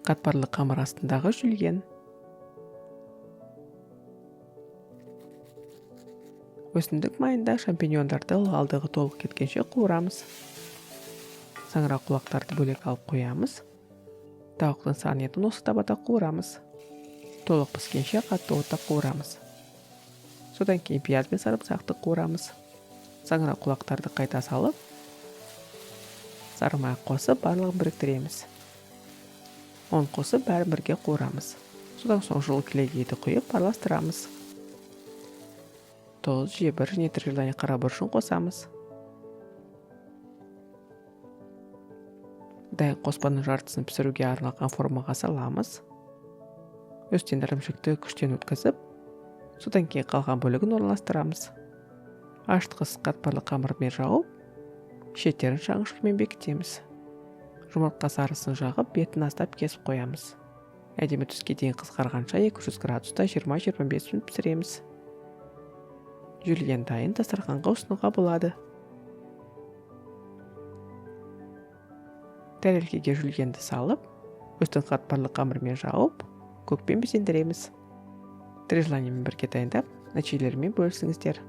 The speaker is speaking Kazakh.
Қатпарлы қамыр астындағы жульен. Өсімдік майында шампиньондарды ылғалдығы толық кеткенше қуырамыз. Саңырауқұлақтарды бөлек алып қоямыз. Тауықтың сан етін осы табада қуырамыз. Толық піскенше қатты отта қуырамыз. Содан кейін пияз бен сарымсақты қуырамыз. Саңырауқұлақтарды қайта салып, сары май қосып, барлығын біріктіреміз. Он қосып, бәрін бірге қуырамыз. Содан соң жылы кілегейді құйып, араластырамыз. Тұз, жебір және тіржелане қара бұрышын қосамыз. Дайын қоспаның жартысын пісіруге арналған формаға саламыз. Үстен ірімшікті күштен өткізіп, содан кейін қалған бөлігін орналастырамыз. Ашытқысыз қатпарлы қамырмен жауып, шеттерін шаңғышымен бекітеміз. Жұмыртқа сарысын жағып, бетін аздап кесіп қоямыз. Әдемі түске дейін қызғарғанша 200 градуста 20-25 минут пісіреміз. Жульен дайын, дастарханға ұсынуға болады. Тәрелкеге жульенді салып, үстін қатпарлы қамырмен жауып, көкпен безендіреміз. Трижланимен бірге дайындап, нәтижелерімен бөлісіңіздер.